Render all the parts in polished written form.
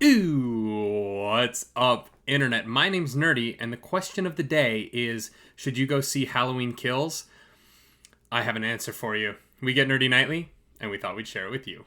Ooh, what's up, Internet? My name's Nerdy, and the question of the day is, should you go see Halloween Kills? I have an answer for you. We get Nerdy Nightly, and we thought we'd share it with you.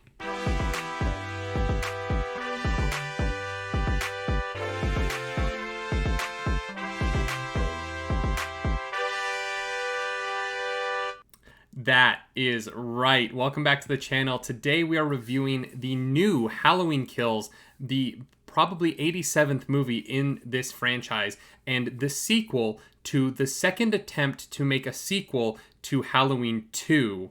That is right. Welcome back to the channel. Today we are reviewing the new Halloween Kills, the probably 87th movie in this franchise, and the sequel to the second attempt to make a sequel to Halloween 2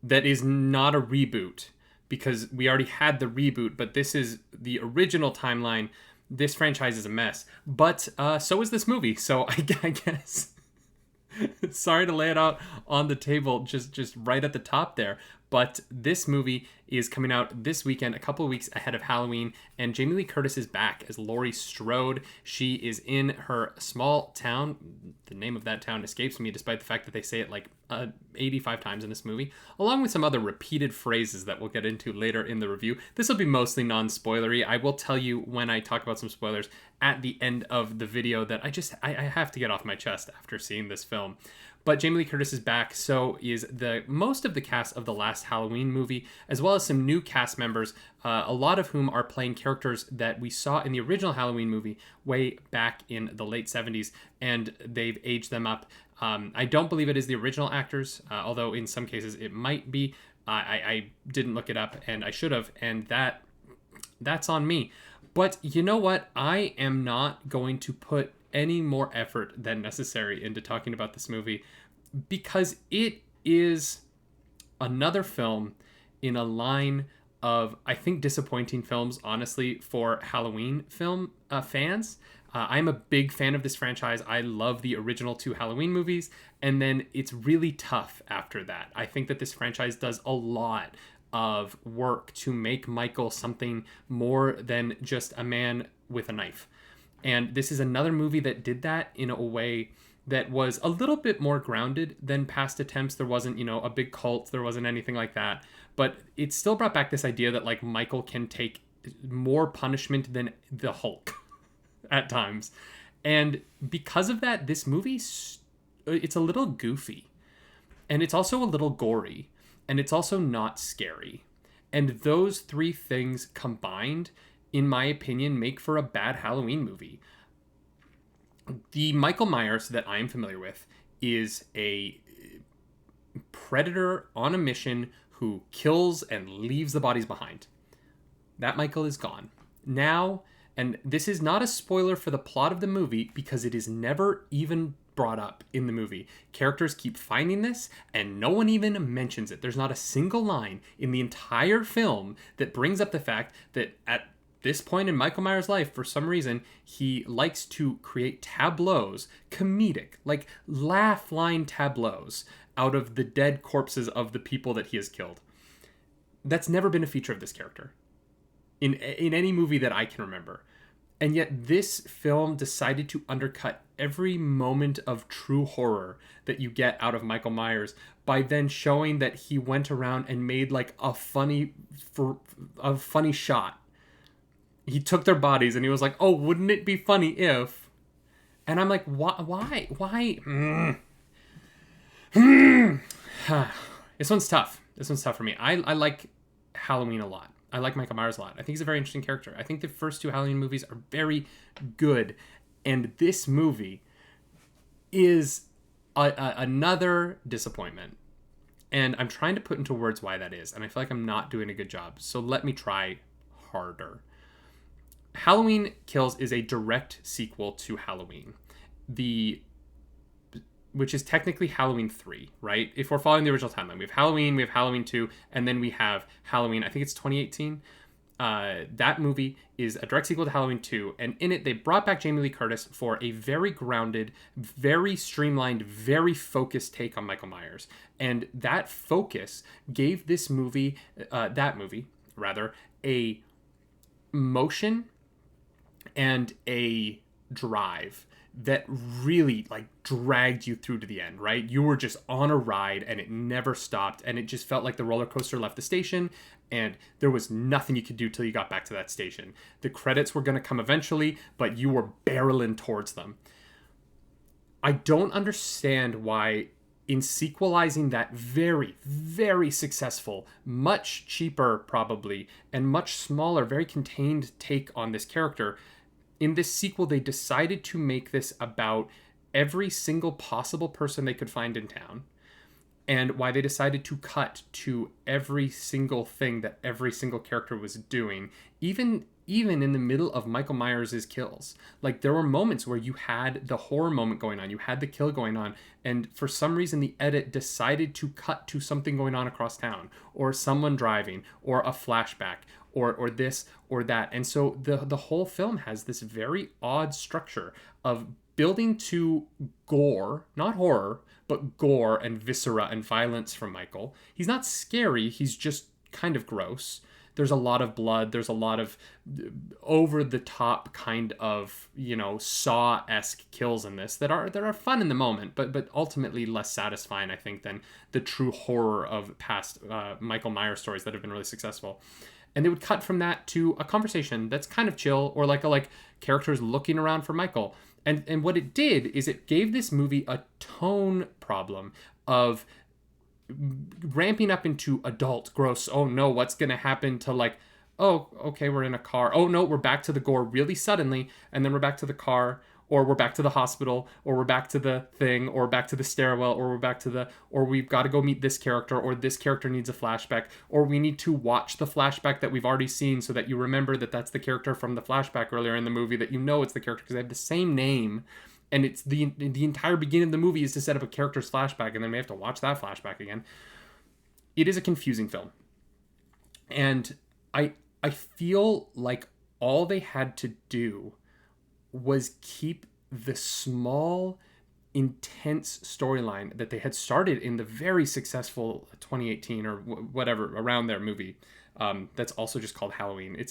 that is not a reboot, because we already had the reboot, but this is the original timeline. This franchise is a mess, but so is this movie, so I guess... Sorry to lay it out on the table just right at the top there, but this movie is coming out this weekend, a couple of weeks ahead of Halloween, and Jamie Lee Curtis is back as Laurie Strode. She is in her small town. The name of that town escapes me, despite the fact that they say it like 85 times in this movie, along with some other repeated phrases that we'll get into later in the review. This will be mostly non-spoilery. I will tell you when I talk about some spoilers at the end of the video that I have to get off my chest after seeing this film. But Jamie Lee Curtis is back, so is most of the cast of the last Halloween movie, as well as some new cast members, a lot of whom are playing characters that we saw in the original Halloween movie way back in the late 70s, and they've aged them up. I don't believe it is the original actors, although in some cases it might be. I didn't look it up, and I should have, and that's on me. But you know what? I am not going to put any more effort than necessary into talking about this movie, because it is another film in a line of, I think, disappointing films, honestly, for Halloween film fans. I'm a big fan of this franchise. I love the original two Halloween movies, and then it's really tough after that. I think that this franchise does a lot of work to make Michael something more than just a man with a knife. And this is another movie that did that in a way that was a little bit more grounded than past attempts. There wasn't, a big cult. There wasn't anything like that. But it still brought back this idea that, like, Michael can take more punishment than the Hulk at times. And because of that, this movie, it's a little goofy. And it's also a little gory. And it's also not scary. And those three things combined, in my opinion, make for a bad Halloween movie. The Michael Myers that I am familiar with is a predator on a mission who kills and leaves the bodies behind. That Michael is gone. Now, and this is not a spoiler for the plot of the movie because it is never even brought up in the movie. Characters keep finding this and no one even mentions it. There's not a single line in the entire film that brings up the fact that at this point in Michael Myers' life, for some reason, he likes to create tableaus, comedic, like laugh line tableaus, out of the dead corpses of the people that he has killed. That's never been a feature of this character in any movie that I can remember. And yet this film decided to undercut every moment of true horror that you get out of Michael Myers by then showing that he went around and made like a funny shot. He took their bodies and he was like, oh, wouldn't it be funny if... And I'm like, why? This one's tough. This one's tough for me. I like Halloween a lot. I like Michael Myers a lot. I think he's a very interesting character. I think the first two Halloween movies are very good. And this movie is another disappointment. And I'm trying to put into words why that is. And I feel like I'm not doing a good job. So let me try harder. Halloween Kills is a direct sequel to Halloween, which is technically Halloween 3, right? If we're following the original timeline, we have Halloween 2, and then we have Halloween, I think it's 2018. That movie is a direct sequel to Halloween 2, and in it, they brought back Jamie Lee Curtis for a very grounded, very streamlined, very focused take on Michael Myers. And that focus gave this movie, a motion and a drive that really like dragged you through to the end, right? You were just on a ride and it never stopped, and it just felt like the roller coaster left the station and there was nothing you could do till you got back to that station. The credits were going to come eventually, but you were barreling towards them. I don't understand why, in sequelizing that very, very successful, much cheaper probably, and much smaller, very contained take on this character, in this sequel, they decided to make this about every single possible person they could find in town, and why they decided to cut to every single thing that every single character was doing, even in the middle of Michael Myers' kills. Like, there were moments where you had the horror moment going on, you had the kill going on, and for some reason the edit decided to cut to something going on across town, or someone driving, or a flashback, or this or that. And so the whole film has this very odd structure of building to gore, not horror, but gore and viscera and violence from Michael. He's not scary, he's just kind of gross. There's a lot of blood, there's a lot of over the top kind of, Saw-esque kills in this that are fun in the moment, but ultimately less satisfying, I think, than the true horror of past Michael Myers stories that have been really successful. And they would cut from that to a conversation that's kind of chill, or like characters looking around for Michael. And what it did is it gave this movie a tone problem of ramping up into adult gross. Oh no, what's going to happen to, like, oh, okay, we're in a car. Oh no, we're back to the gore really suddenly. And then we're back to the car, or we're back to the hospital, or we're back to the thing, or back to the stairwell, or we're back to or we've got to go meet this character, or this character needs a flashback, or we need to watch the flashback that we've already seen so that you remember that that's the character from the flashback earlier in the movie, that it's the character because they have the same name. And it's the entire beginning of the movie is to set up a character's flashback, and then we have to watch that flashback again. It is a confusing film. And I feel like all they had to do was keep the small, intense storyline that they had started in the very successful 2018 or whatever around their movie. That's also just called Halloween.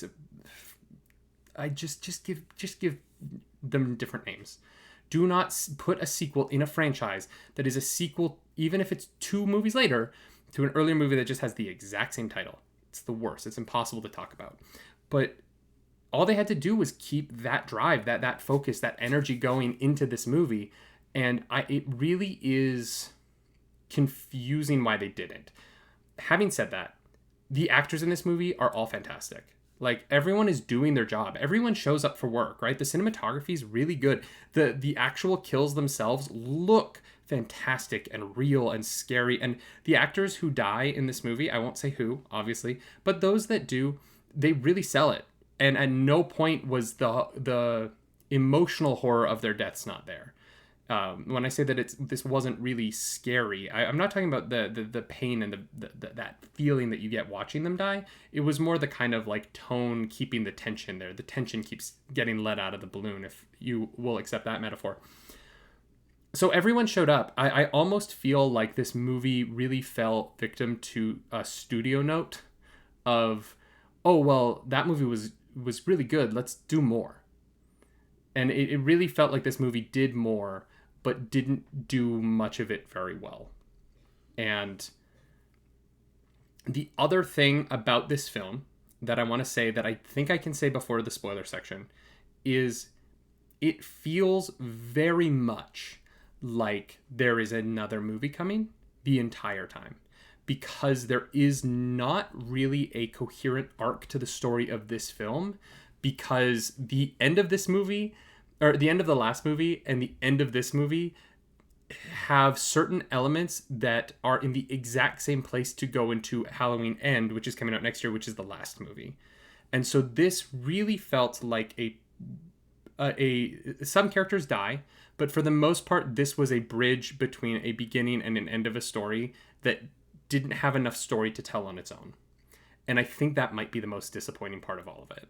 I just give them different names. Do not put a sequel in a franchise that is a sequel, even if it's 2 movies later, to an earlier movie that just has the exact same title. It's the worst. It's impossible to talk about. But all they had to do was keep that drive, that focus, that energy going into this movie. And it really is confusing why they didn't. Having said that, the actors in this movie are all fantastic. Like, everyone is doing their job. Everyone shows up for work, right? The cinematography is really good. The actual kills themselves look fantastic and real and scary. And the actors who die in this movie, I won't say who, obviously, but those that do, they really sell it. And at no point was the emotional horror of their deaths not there. When I say that this wasn't really scary, I'm not talking about the pain and that feeling that you get watching them die. It was more the kind of like tone keeping the tension there. The tension keeps getting let out of the balloon, if you will accept that metaphor. So everyone showed up. I almost feel like this movie really fell victim to a studio note of, oh, well, that movie was really good. Let's do more. And it really felt like this movie did more, but didn't do much of it very well. And the other thing about this film that I want to say, that I think I can say before the spoiler section, is it feels very much like there is another movie coming the entire time, because there is not really a coherent arc to the story of this film, because the end of this movie, or the end of the last movie and the end of this movie, have certain elements that are in the exact same place to go into Halloween End, which is coming out next year, which is the last movie. And so this really felt like some characters die, but for the most part, this was a bridge between a beginning and an end of a story that didn't have enough story to tell on its own. And I think that might be the most disappointing part of all of it,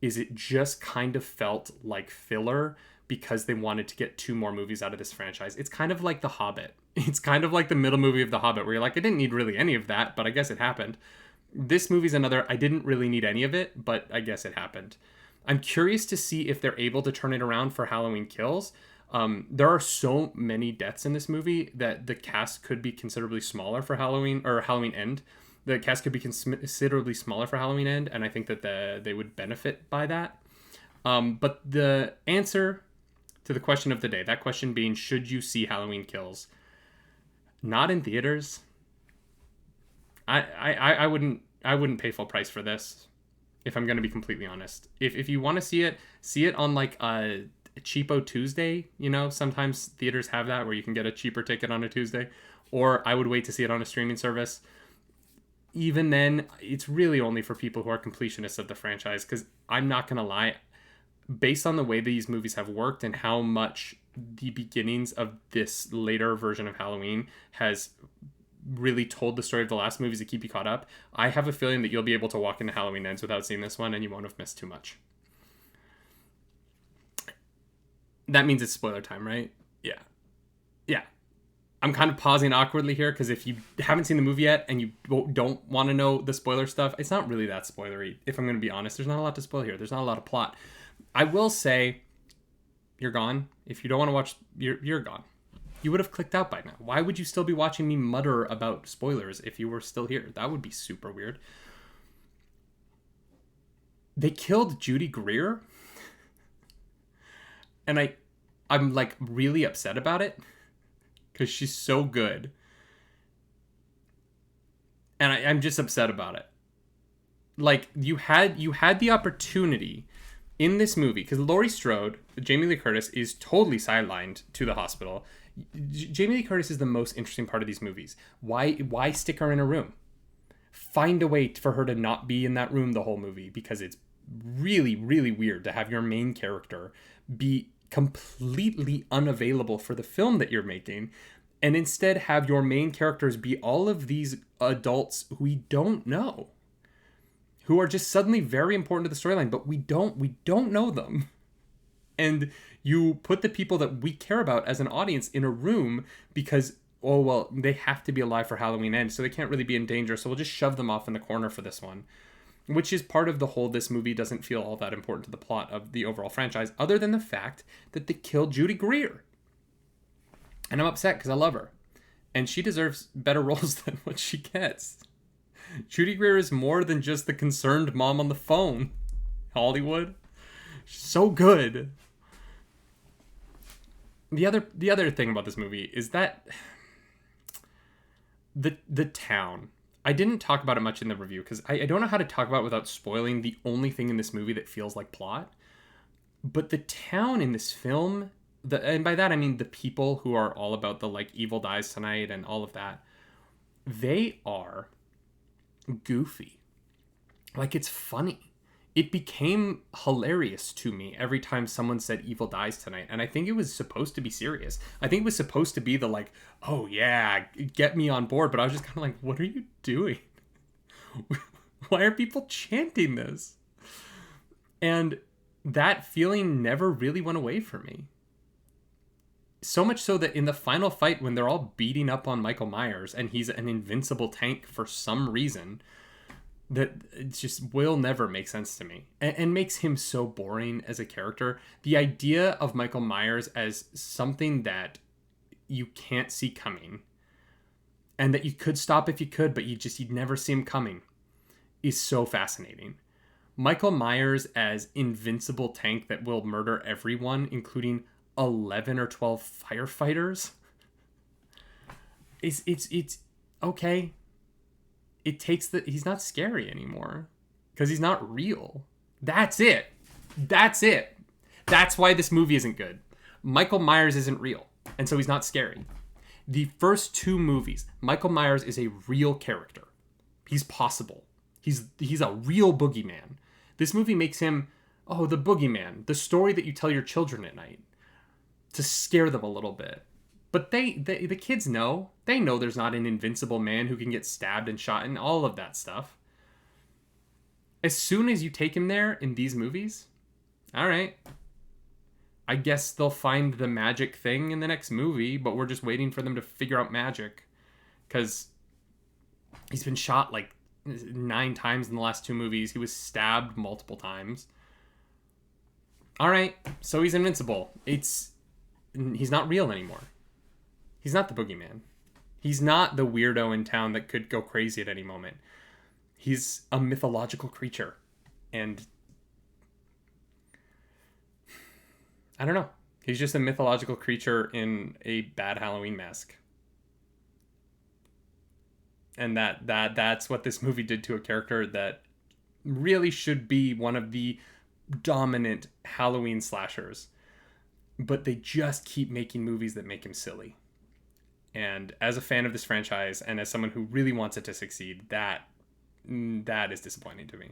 is it just kind of felt like filler because they wanted to get 2 more movies out of this franchise. It's kind of like The Hobbit. It's kind of like the middle movie of The Hobbit, where you're like, I didn't need really any of that, but I guess it happened. This movie's another, I didn't really need any of it, but I guess it happened. I'm curious to see if they're able to turn it around for Halloween Kills. There are so many deaths in this movie that the cast could be considerably smaller for Halloween or Halloween End. The cast could be considerably smaller for Halloween End, and I think that they would benefit by that. But the answer to the question of the day, that question being, should you see Halloween Kills? Not in theaters. I wouldn't pay full price for this, if I'm going to be completely honest. If you want to see it on like a cheapo Tuesday. Sometimes theaters have that where you can get a cheaper ticket on a Tuesday. Or I would wait to see it on a streaming service. Even then, it's really only for people who are completionists of the franchise, because I'm not going to lie, based on the way these movies have worked and how much the beginnings of this later version of Halloween has really told the story of the last movies to keep you caught up, I have a feeling that you'll be able to walk into Halloween Ends without seeing this one, and you won't have missed too much. That means it's spoiler time, right? Yeah. I'm kind of pausing awkwardly here, because if you haven't seen the movie yet and you don't want to know the spoiler stuff, it's not really that spoilery. If I'm going to be honest, there's not a lot to spoil here. There's not a lot of plot. I will say, you're gone. If you don't want to watch, you're gone. You would have clicked out by now. Why would you still be watching me mutter about spoilers if you were still here? That would be super weird. They killed Judy Greer. And I'm like really upset about it, because she's so good. And I'm just upset about it. Like, you had the opportunity in this movie, because Laurie Strode, Jamie Lee Curtis, is totally sidelined to the hospital. Jamie Lee Curtis is the most interesting part of these movies. Why stick her in a room? Find a way for her to not be in that room the whole movie, because it's really, really weird to have your main character be completely unavailable for the film that you're making, and instead have your main characters be all of these adults who we don't know, who are just suddenly very important to the storyline, but we don't know them. And you put the people that we care about as an audience in a room because, oh, well, they have to be alive for Halloween End, so they can't really be in danger, so we'll just shove them off in the corner for this one. Which is part of the whole, this movie doesn't feel all that important to the plot of the overall franchise, other than the fact that they killed Judy Greer. And I'm upset because I love her. And she deserves better roles than what she gets. Judy Greer is more than just the concerned mom on the phone. Hollywood. She's so good. The other thing about this movie is that the town. I didn't talk about it much in the review because I don't know how to talk about it without spoiling the only thing in this movie that feels like plot. But the town in this film, and by that I mean the people who are all about the like evil dies tonight and all of that, they are goofy. Like, it's funny. It became hilarious to me every time someone said evil dies tonight. And I think it was supposed to be serious. I think it was supposed to be the like, oh yeah, get me on board. But I was just kind of like, what are you doing? Why are people chanting this? And that feeling never really went away from me. So much so that in the final fight, when they're all beating up on Michael Myers and he's an invincible tank for some reason, that it just will never make sense to me, and makes him so boring as a character. The idea of Michael Myers as something that you can't see coming and that you could stop if you could, but you'd never see him coming, is so fascinating. Michael Myers as invincible tank that will murder everyone, including 11 or 12 firefighters. It's okay. It takes he's not scary anymore because he's not real. That's it. That's why this movie isn't good. Michael Myers isn't real, and so he's not scary. The first two movies, Michael Myers is a real character. He's possible. He's a real boogeyman. This movie makes him, the boogeyman, the story that you tell your children at night to scare them a little bit. But the kids know. They know there's not an invincible man who can get stabbed and shot and all of that stuff. As soon as you take him there in these movies, all right, I guess they'll find the magic thing in the next movie, but we're just waiting for them to figure out magic. Because he's been shot like 9 times in the last 2 movies. He was stabbed multiple times. All right, so he's invincible. he's not real anymore. He's not the boogeyman. He's not the weirdo in town that could go crazy at any moment. He's a mythological creature. And I don't know. He's just a mythological creature in a bad Halloween mask. And that's what this movie did to a character that really should be one of the dominant Halloween slashers. But they just keep making movies that make him silly. And as a fan of this franchise and as someone who really wants it to succeed, that is disappointing to me.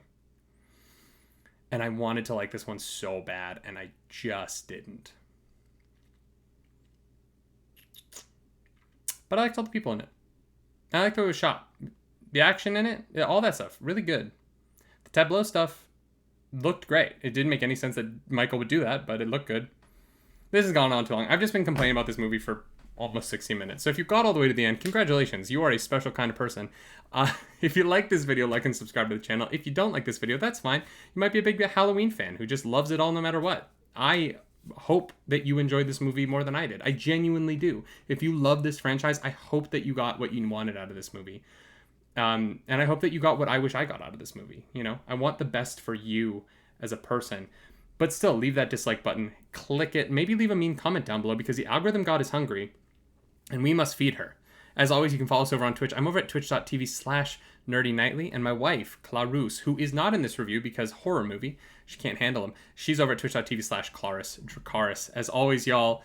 And I wanted to like this one so bad, and I just didn't. But I liked all the people in it. I liked how it was shot. The action in it, all that stuff, really good. The tableau stuff looked great. It didn't make any sense that Michael would do that, but it looked good. This has gone on too long. I've just been complaining about this movie for almost 60 minutes. So if you got all the way to the end, congratulations. You are a special kind of person. If you like this video, like and subscribe to the channel. If you don't like this video, that's fine. You might be a big Halloween fan who just loves it all no matter what. I hope that you enjoyed this movie more than I did. I genuinely do. If you love this franchise, I hope that you got what you wanted out of this movie. And I hope that you got what I wish I got out of this movie. You know, I want the best for you as a person. But still, leave that dislike button, click it, maybe leave a mean comment down below because the algorithm god is hungry and we must feed her. As always, you can follow us over on Twitch. I'm over at twitch.tv/nerdynightly, and my wife, Clarus, who is not in this review because horror movie, she can't handle him. She's over at twitch.tv/Claris Dracaris. As always, y'all,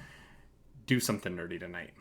do something nerdy tonight.